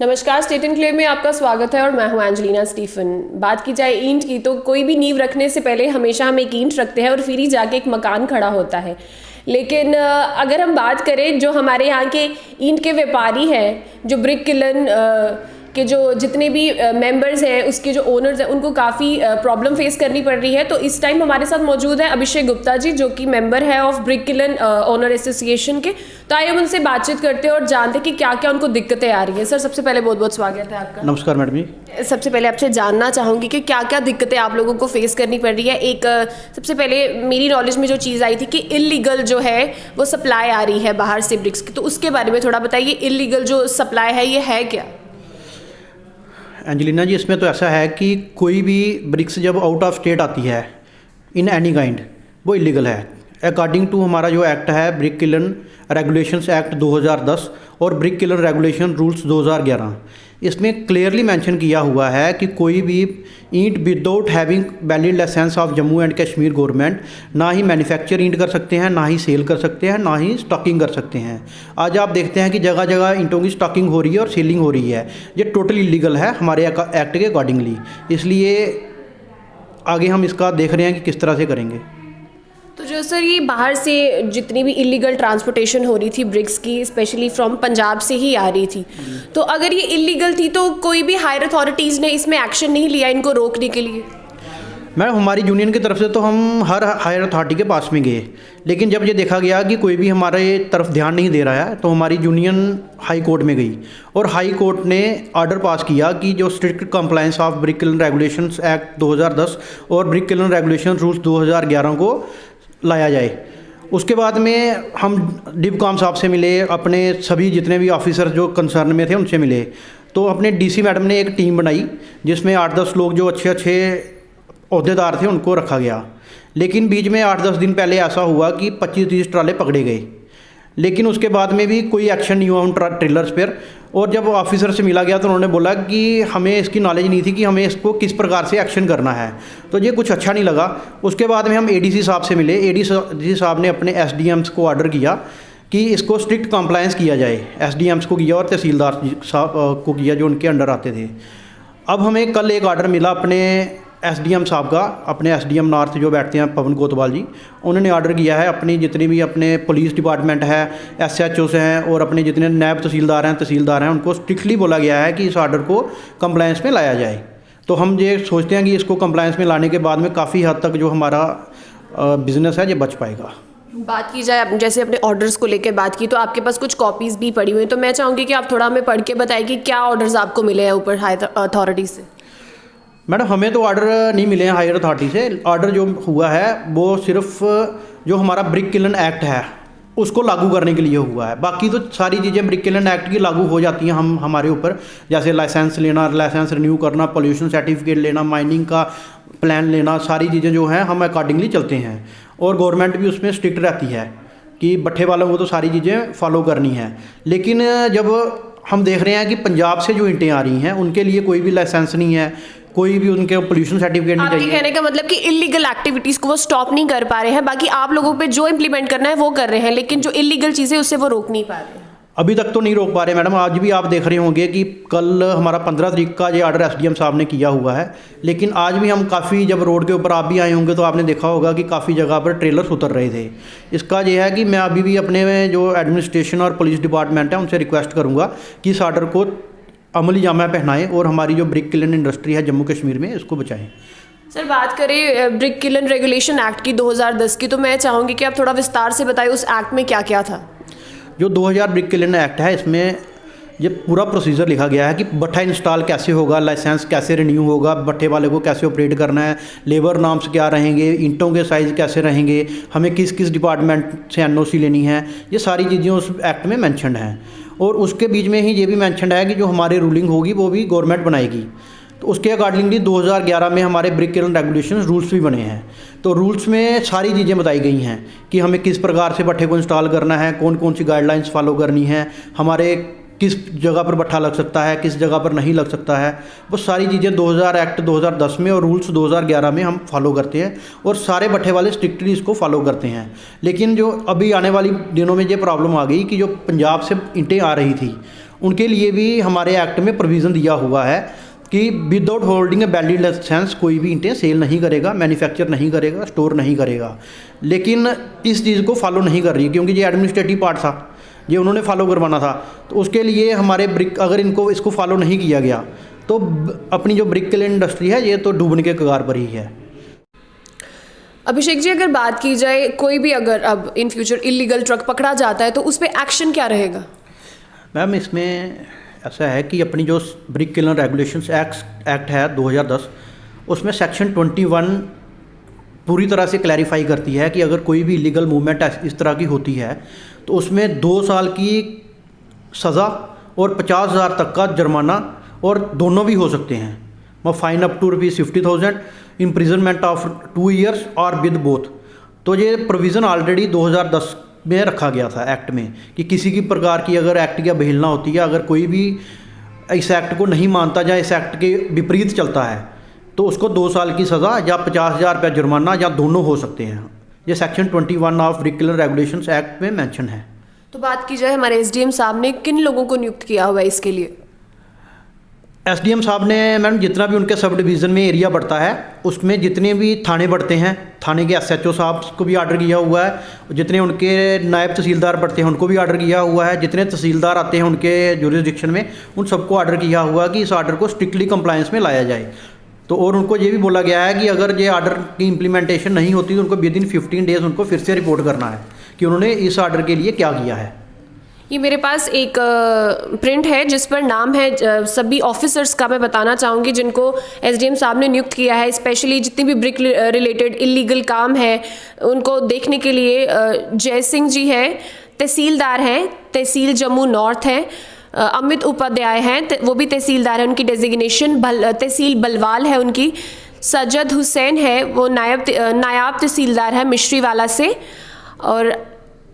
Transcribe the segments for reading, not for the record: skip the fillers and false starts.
नमस्कार, state enclave में आपका स्वागत है और मैं हूं एंजेलिना स्टीफन। बात की जाए ईंट की तो कोई भी नींव रखने से पहले हमेशा हम एक ईंट रखते हैं और फिर ही जाके एक मकान खड़ा होता है। लेकिन अगर हम बात करें जो हमारे यहाँ के ईंट के व्यापारी हैं, जो ब्रिक किलन के जो जितने भी मेंबर्स हैं, उसके जो ओनर्स हैं, उनको काफ़ी प्रॉब्लम फेस करनी पड़ रही है। तो इस टाइम हमारे साथ मौजूद है अभिषेक गुप्ता जी, जो कि मेंबर है of brick kiln owner association के। तो आइए हम उनसे बातचीत करते हैं और जानते हैं कि क्या क्या उनको दिक्कतें आ रही है। सर, सबसे पहले बहुत बहुत स्वागत है आपका। नमस्कार मैडम जी। सबसे पहले आपसे जानना चाहूँगी कि क्या क्या दिक्कतें आप लोगों को फेस करनी पड़ रही है। एक सबसे पहले मेरी नॉलेज में जो चीज़ आई थी कि इलीगल जो है वो सप्लाई आ रही है बाहर से ब्रिक्स की, तो उसके बारे में थोड़ा बताइए। इलीगल जो सप्लाई है ये है क्या? एंजेलिना जी, इसमें तो ऐसा है कि कोई भी ब्रिक्स जब आउट ऑफ स्टेट आती है इन एनी काइंड, वो इलीगल है अकॉर्डिंग टू हमारा जो एक्ट है ब्रिक किलन रेगुलेशंस एक्ट 2010 और ब्रिक किलन रेगुलेशन रूल्स 2011। इसमें क्लियरली मेंशन किया हुआ है कि कोई भी ईंट without having valid licence of Jammu and Kashmir government ना ही मैन्युफैक्चर ईंट कर सकते हैं, ना ही सेल कर सकते हैं, ना ही स्टॉकिंग कर सकते हैं। आज आप देखते हैं कि जगह जगह ईंटों की स्टॉकिंग हो रही है और सेलिंग हो रही है। ये टोटली इलीगल है हमारे एक्ट के अकॉर्डिंगली। इसलिए आगे हम इसका देख रहे हैं कि किस तरह से करेंगे। तो जो सर ये बाहर से जितनी भी इलीगल ट्रांसपोर्टेशन हो रही थी ब्रिक्स की, स्पेशली फ्रॉम पंजाब से ही आ रही थी, तो अगर ये इलीगल थी तो कोई भी हायर अथॉरिटीज़ ने इसमें एक्शन नहीं लिया इनको रोकने के लिए? मैडम, हमारी यूनियन की तरफ से तो हम हर हायर अथॉरिटी के पास में गए, लेकिन जब ये देखा गया कि कोई भी हमारे तरफ ध्यान नहीं दे रहा है तो हमारी यूनियन हाई कोर्ट में गई और हाई कोर्ट ने ऑर्डर पास किया कि जो strict compliance of brick kiln regulations act 2010 और ब्रिक किलन रेगुलेशन रूल्स 2011 को लाया जाए। उसके बाद में हम डिबकॉम साहब से मिले, अपने सभी जितने भी ऑफिसर जो कंसर्न में थे उनसे मिले। तो अपने डीसी मैडम ने एक टीम बनाई जिसमें 8-10 लोग जो अच्छे अच्छे ओहदेदार थे उनको रखा गया। लेकिन बीच में 8-10 दिन पहले ऐसा हुआ कि 25-30 ट्राले पकड़े गए, लेकिन उसके बाद में भी कोई एक्शन नहीं हुआ उन ट्रेलर्स पर। और जब ऑफिसर से मिला गया तो उन्होंने बोला कि हमें इसकी नॉलेज नहीं थी कि हमें इसको किस प्रकार से एक्शन करना है, तो ये कुछ अच्छा नहीं लगा। उसके बाद में हम एडीसी साहब से मिले। एडीसी साहब ने अपने एसडीएम्स को ऑर्डर किया कि इसको स्ट्रिक्ट कंप्लायंस किया जाए। एसडीएम्स को किया और तहसीलदार साहब को किया जो उनके अंडर आते थे। अब हमें कल एक ऑर्डर मिला अपने एसडीएम साहब का, अपने एसडीएम नॉर्थ जो बैठते हैं पवन कोतवाल जी, उन्होंने ऑर्डर किया है अपनी जितनी भी अपने पुलिस डिपार्टमेंट है, एसएचओस हैं और अपने जितने नायब तहसीलदार हैं उनको स्ट्रिक्टली बोला गया है कि इस ऑर्डर को कंप्लायंस में लाया जाए। तो हम ये सोचते हैं कि इसको कंप्लायंस में लाने के बाद में काफ़ी हद तक जो हमारा बिज़नेस है ये बच पाएगा। बात की जाए जैसे अपने ऑर्डर्स को लेकर बात की, तो आपके पास कुछ कॉपीज़ भी पड़ी हुई हैं, तो मैं चाहूँगी कि आप थोड़ा हमें पढ़ के बताइए कि क्या ऑर्डर्स आपको मिले हैं ऊपर हायर अथॉरिटी से। मैडम, हमें तो ऑर्डर नहीं मिले हैं हायर अथॉरिटी से। ऑर्डर जो हुआ है वो सिर्फ जो हमारा ब्रिक किलन एक्ट है उसको लागू करने के लिए हुआ है। बाकी तो सारी चीज़ें ब्रिक किलन एक्ट की लागू हो जाती हैं हमारे ऊपर, जैसे लाइसेंस लेना, लाइसेंस रिन्यू करना, पोल्यूशन सर्टिफिकेट लेना, माइनिंग का प्लान लेना, सारी चीज़ें जो हैं हम अकॉर्डिंगली चलते हैं। और गवर्नमेंट भी उसमें स्ट्रिक्ट रहती है कि भट्ठे वालों को तो सारी चीज़ें फॉलो करनी है। लेकिन जब हम देख रहे हैं कि पंजाब से जो ईंटें आ रही हैं उनके लिए कोई भी लाइसेंस नहीं है, कोई भी उनके पोल्यूशन सर्टिफिकेट नहीं चाहिए। आपके कहने का मतलब कि इलीगल एक्टिविटीज़ को वो स्टॉप नहीं कर पा रहे हैं, बाकी आप लोगों पे जो इम्प्लीमेंट करना है वो कर रहे हैं, लेकिन जो इलीगल चीज़ें उससे वो रोक नहीं पा रहे हैं। अभी तक तो नहीं रोक पा रहे मैडम। आज भी आप देख रहे होंगे कि कल हमारा 15 तारीख का ये ऑर्डर एसडीएम साहब ने किया हुआ है, लेकिन आज भी हम काफ़ी, जब रोड के ऊपर आप भी आए होंगे तो आपने देखा होगा कि काफ़ी जगह पर ट्रेलर्स उतर रहे थे। इसका ये है कि मैं अभी भी अपने जो एडमिनिस्ट्रेशन और पुलिस डिपार्टमेंट है उनसे रिक्वेस्ट करूँगा कि इस ऑर्डर को अमली जामा पहनाएं और हमारी जो ब्रिक किलन इंडस्ट्री है जम्मू कश्मीर में इसको बचाएं। सर, बात करें ब्रिक किलन रेगुलेशन एक्ट की 2010 की, तो मैं चाहूँगी कि आप थोड़ा विस्तार से बताइए उस एक्ट में क्या क्या था। जो 2000 ब्रिक किलन एक्ट है इसमें ये पूरा प्रोसीजर लिखा गया है कि भट्ठा इंस्टॉल कैसे होगा, लाइसेंस कैसे रिन्यू होगा, भट्ठे वाले को कैसे ऑपरेट करना है, लेबर नॉर्म्स क्या रहेंगे, ईंटों के साइज़ कैसे रहेंगे, हमें किस किस डिपार्टमेंट से एनओसी लेनी है, ये सारी चीज़ें उस एक्ट में मेंशन्ड हैं। और उसके बीच में ही ये भी मेंशन्ड है कि जो हमारी रूलिंग होगी वो भी गवर्नमेंट बनाएगी। तो उसके अकॉर्डिंगली 2011 में हमारे ब्रिक किलन रेगुलेशन रूल्स भी बने हैं। तो रूल्स में सारी चीज़ें बताई गई हैं कि हमें किस प्रकार से भट्ठे को इंस्टॉल करना है, कौन कौन सी गाइडलाइंस फॉलो करनी है, हमारे किस जगह पर भट्ठा लग सकता है, किस जगह पर नहीं लग सकता है। वो सारी चीज़ें 2000 एक्ट 2010 में और रूल्स 2011 में हम फॉलो करते हैं और सारे भट्ठे वाले स्ट्रिक्टली इसको फॉलो करते हैं। लेकिन जो अभी आने वाली दिनों में ये प्रॉब्लम आ गई कि जो पंजाब से ईंटें आ रही थी उनके लिए भी हमारे एक्ट में प्रोविज़न दिया हुआ है कि without holding a valid licence कोई भी ईंटें सेल नहीं करेगा, मैन्युफैक्चर नहीं करेगा, स्टोर नहीं करेगा। लेकिन इस चीज़ को फॉलो नहीं कर रही, क्योंकि ये एडमिनिस्ट्रेटिव पार्ट था, ये उन्होंने फॉलो करवाना था। तो उसके लिए हमारे ब्रिक, अगर इसको फॉलो नहीं किया गया तो अपनी जो ब्रिक किलन इंडस्ट्री है ये तो डूबने के कगार पर ही है। अभिषेक जी, अगर बात की जाए कोई भी अगर अब इन फ्यूचर इलीगल ट्रक पकड़ा जाता है तो उस पर एक्शन क्या रहेगा? मैम, इसमें ऐसा है कि अपनी जो ब्रिक किलन रेगुलेशंस एक्ट है 2010, उसमें सेक्शन 21 पूरी तरह से क्लैरिफाई करती है कि अगर कोई भी इलीगल मूवमेंट इस तरह की होती है तो उसमें 2 साल की सज़ा और 50,000 तक का जुर्माना, और दोनों भी हो सकते हैं, मतलब fine up to ₹50,000, imprisonment of 2 years और विद बोथ। तो ये प्रोविज़न ऑलरेडी 2010 में रखा गया था एक्ट में कि किसी की प्रकार की अगर एक्ट की अवहेलना होती है, अगर कोई भी इस एक्ट को नहीं मानता या इस एक्ट के विपरीत चलता है तो उसको 2 साल की सज़ा या 50,000 रुपया जुर्माना या दोनों हो सकते हैं। ये section 21 of brick kiln regulations act में मेंशन है। तो बात की जाए हमारे एसडीएम साहब ने किन लोगों को नियुक्त किया हुआ है इसके लिए? एसडीएम साहब ने मैम जितना भी उनके सब डिवीज़न में एरिया बढ़ता है उसमें जितने भी थाने बढ़ते हैं, थाने के एसएचओ साहब को भी ऑर्डर किया हुआ है, जितने उनके नायब तहसीलदार बढ़ते हैं उनको भी ऑर्डर किया हुआ है, जितने तहसीलदार आते हैं उनके जुरिसडिक्शन में उन सबको ऑर्डर किया हुआ है कि इस ऑर्डर को स्ट्रिक्टली कंप्लायंस में लाया जाए। तो और उनको ये भी बोला गया है कि अगर ये ऑर्डर की इम्प्लीमेंटेशन नहीं होती तो उनको विद इन 15 डेज़ उनको फिर से रिपोर्ट करना है कि उन्होंने इस ऑर्डर के लिए क्या किया है। ये मेरे पास एक प्रिंट है जिस पर नाम है सभी ऑफिसर्स का, मैं बताना चाहूँगी जिनको एसडीएम साहब ने नियुक्त किया है। स्पेशली जितनी भी ब्रिक रिलेटेड इलीगल काम है उनको देखने के लिए जय सिंह जी हैं, तहसीलदार हैं, तहसील जम्मू नॉर्थ है। अमित उपाध्याय हैं, वो भी तहसीलदार हैं, उनकी डेजिग्नेशन तहसील बलवाल है उनकी। सज्जद हुसैन है, वो नायब तहसीलदार है मिश्रीवाला से। और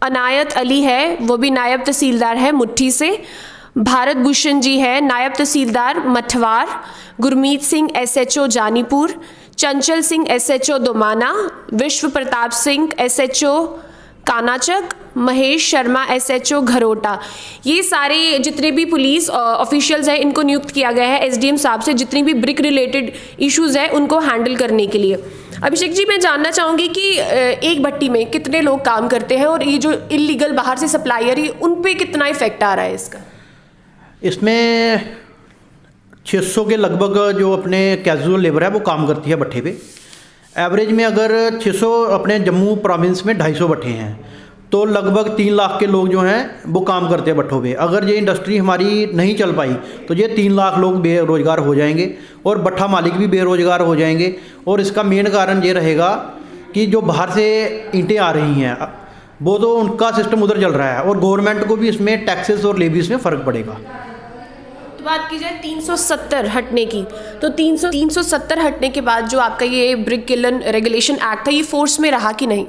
अनायत अली है, वो भी नायब तहसीलदार है मुट्ठी से। भारत भूषण जी है, नायब तहसीलदार मठवार। गुरमीत सिंह एसएचओ जानीपुर। चंचल सिंह एसएचओ दोमाना। विश्व प्रताप सिंह एसएचओ कानाचक। महेश शर्मा एसएचओ घरोटा। ये सारे जितने भी पुलिस ऑफिशियल्स हैं इनको नियुक्त किया गया है एसडीएम साहब से, जितनी भी ब्रिक रिलेटेड इश्यूज़ हैं उनको हैंडल करने के लिए। अभिषेक जी, मैं जानना चाहूँगी कि एक भट्टी में कितने लोग काम करते हैं और ये जो इलीगल बाहर से सप्लायर है उन पे कितना इफेक्ट आ रहा है इसका? इसमें 600 के लगभग जो अपने कैजुअल लेबर है वो काम करती है भट्टे पे। एवरेज में अगर 600 अपने जम्मू प्रोविंस में 250 भट्टे हैं तो लगभग 3 लाख के लोग जो हैं वो काम करते हैं भट्टों पे। अगर ये इंडस्ट्री हमारी नहीं चल पाई तो ये 3 लाख लोग बेरोज़गार हो जाएंगे और भट्ठा मालिक भी बेरोज़गार हो जाएंगे। और इसका मेन कारण ये रहेगा कि जो बाहर से ईंटें आ रही हैं वो तो उनका सिस्टम उधर चल रहा है और गवर्नमेंट को भी इसमें टैक्सेस और लेवीज में फ़र्क पड़ेगा। तो बात की जाए 370 हटने की, तो 370 हटने के बाद जो आपका ये ब्रिक किलन रेगुलेशन एक्ट था ये फोर्स में रहा कि नहीं?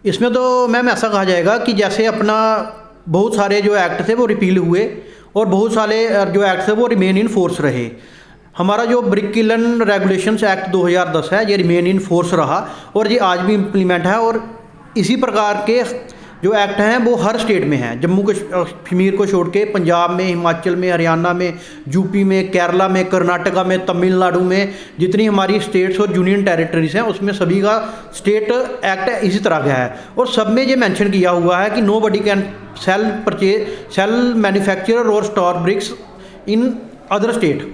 इसमें तो मैम ऐसा कहा जाएगा कि जैसे अपना बहुत सारे जो एक्ट थे वो रिपील हुए और बहुत सारे जो एक्ट थे वो रिमेन इन फोर्स रहे। हमारा जो ब्रिक किलन रेगुलेशंस एक्ट 2010 है ये रिमेन इन फोर्स रहा और ये आज भी इम्प्लीमेंट है। और इसी प्रकार के जो एक्ट हैं वो हर स्टेट में हैं, जम्मू कश्मीर को छोड़ के पंजाब में, हिमाचल में, हरियाणा में, यूपी में, केरला में, कर्नाटका में, तमिलनाडु में, जितनी हमारी स्टेट्स और यूनियन टेरिटरीज हैं उसमें सभी का स्टेट एक्ट इसी तरह का है। और सब में ये मेंशन किया हुआ है कि नोबडी कैन सेल मैन्युफैक्चर और store BRICS in other state.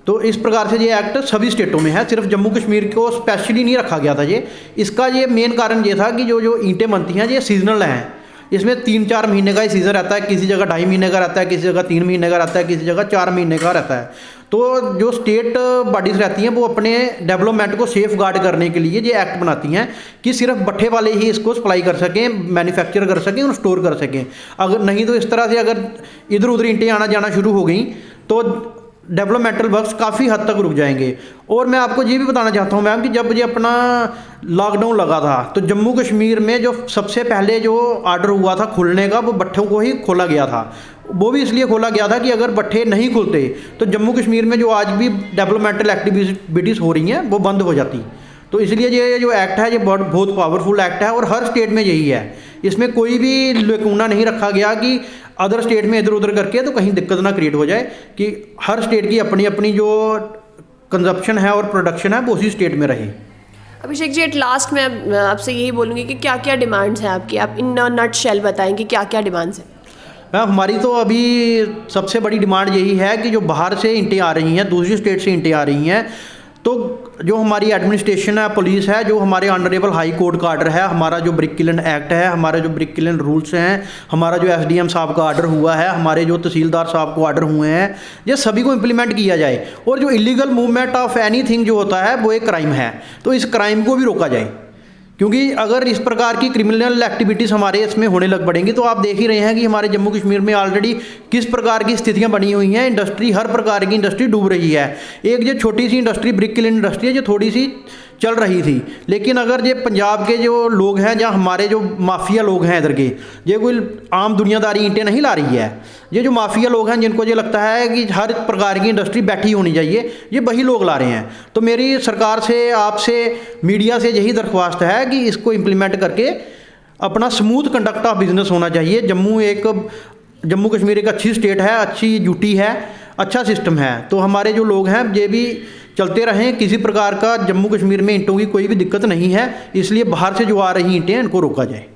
तो इस प्रकार से ये एक्ट सभी स्टेटों में है, सिर्फ जम्मू कश्मीर को स्पेशली नहीं रखा गया था। इसका ये मेन कारण ये था कि जो ईंटें बनती हैं ये सीजनल हैं, इसमें 3-4 महीने का ही सीज़न रहता है, किसी जगह 2.5 महीने का रहता है, किसी जगह 3 महीने का रहता है, किसी जगह 4 महीने का रहता है। तो जो स्टेट बॉडीज़ रहती हैं वो अपने डेवलपमेंट को सेफ गार्ड करने के लिए ये एक्ट बनाती हैं कि सिर्फ भट्ठे वाले ही इसको सप्लाई कर सकें, मैन्युफैक्चर कर सकें और स्टोर कर सकें। अगर नहीं तो इस तरह से अगर इधर उधर ईंटें आना जाना शुरू हो गई तो डेवलपमेंटल वर्क्स काफ़ी हद तक रुक जाएंगे। और मैं आपको ये भी बताना चाहता हूँ मैम कि जब ये अपना लॉकडाउन लगा था तो जम्मू कश्मीर में जो सबसे पहले जो ऑर्डर हुआ था खुलने का वो भट्ठों को ही खोला गया था। वो भी इसलिए खोला गया था कि अगर भट्ठे नहीं खुलते तो जम्मू कश्मीर में जो आज भी डेवलपमेंटल एक्टिविटीज़ हो रही हैं वो बंद हो जाती। तो इसलिए ये जो एक्ट है ये बहुत पावरफुल एक्ट है और हर स्टेट में यही है इसमें कोई भी लकूना नहीं रखा गया कि अदर स्टेट में इधर उधर करके तो कहीं दिक्कत ना क्रिएट हो जाए, कि हर स्टेट की अपनी अपनी जो कंजप्शन है और प्रोडक्शन है वो उसी स्टेट में रहे। अभिषेक जी, एट लास्ट मैं आपसे यही बोलूँगी कि क्या क्या डिमांड्स हैं आपकी, आप इन नट शेल बताएंगे क्या क्या डिमांड्स हैं। मैम हमारी तो अभी सबसे बड़ी डिमांड यही है कि जो बाहर से इंटें आ रही हैं, दूसरी स्टेट से इंटें आ रही हैं, तो जो हमारी एडमिनिस्ट्रेशन है, पुलिस है, जो हमारे ऑनरेबल हाई कोर्ट का आर्डर है, हमारा जो ब्रिक किलन एक्ट है, हमारे जो ब्रिक किलन रूल्स हैं, हमारा जो एसडीएम साहब का आर्डर हुआ है, हमारे जो तहसीलदार साहब को आर्डर हुए हैं, ये सभी को इम्प्लीमेंट किया जाए। और जो इलीगल मूवमेंट ऑफ एनीथिंग जो होता है वो एक क्राइम है, तो इस क्राइम को भी रोका जाए, क्योंकि अगर इस प्रकार की क्रिमिनल एक्टिविटीज़ हमारे इसमें होने लग पड़ेंगी तो आप देख ही रहे हैं कि हमारे जम्मू कश्मीर में ऑलरेडी किस प्रकार की स्थितियां बनी हुई हैं। इंडस्ट्री, हर प्रकार की इंडस्ट्री डूब रही है। एक जो छोटी सी इंडस्ट्री ब्रिक किलन इंडस्ट्री है जो थोड़ी सी चल रही थी, लेकिन अगर ये पंजाब के जो लोग हैं, जहाँ हमारे जो माफिया लोग हैं इधर के, ये कोई आम दुनियादारी ईंटें नहीं ला रही है, ये जो माफिया लोग हैं जिनको ये लगता है कि हर प्रकार की इंडस्ट्री बैठी होनी चाहिए, ये वही लोग ला रहे हैं। तो मेरी सरकार से, आपसे, मीडिया से यही दरख्वास्त है कि इसको इम्प्लीमेंट करके अपना स्मूथ कंडक्ट ऑफ बिजनेस होना चाहिए। जम्मू कश्मीर एक अच्छी स्टेट है, अच्छी यूटी है, अच्छा सिस्टम है, तो हमारे जो लोग हैं ये भी चलते रहें। किसी प्रकार का जम्मू कश्मीर में ईंटों की कोई भी दिक्कत नहीं है, इसलिए बाहर से जो आ रही ईंटें इनको रोका जाए।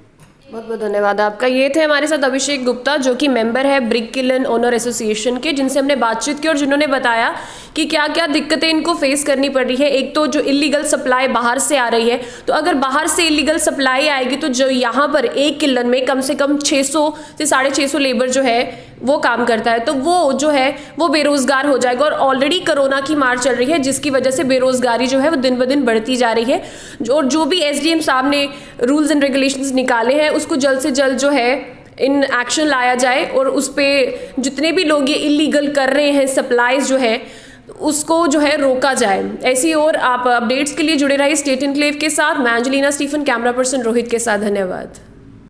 बहुत बहुत धन्यवाद आपका। ये थे हमारे साथ अभिषेक गुप्ता, जो कि मेंबर है ब्रिक किलन ओनर एसोसिएशन के, जिनसे हमने बातचीत की और जिन्होंने बताया कि क्या क्या दिक्कतें इनको फेस करनी पड़ रही है। एक तो जो इलीगल सप्लाई बाहर से आ रही है, तो अगर बाहर से इलीगल सप्लाई आएगी तो जो यहाँ पर एक किलन में कम से कम 600 से 650 लेबर जो है वो काम करता है, तो वो जो है वो बेरोजगार हो जाएगा। और ऑलरेडी कोरोना की मार चल रही है, जिसकी वजह से बेरोजगारी जो है वो दिन ब दिन बढ़ती जा रही है। और जो भी एसडीएम साहब ने रूल्स एंड रेगुलेशंस निकाले हैं उसको जल्द से जल्द जो है इन एक्शन लाया जाए, और उस पर जितने भी लोग ये इलीगल कर रहे हैं सप्लाईज जो है उसको जो है रोका जाए। ऐसी और आप अपडेट्स के लिए जुड़े रहिए स्टेट एनक्लेव के साथ। मैं Angelina Stephen, camera person Rohit के साथ। धन्यवाद।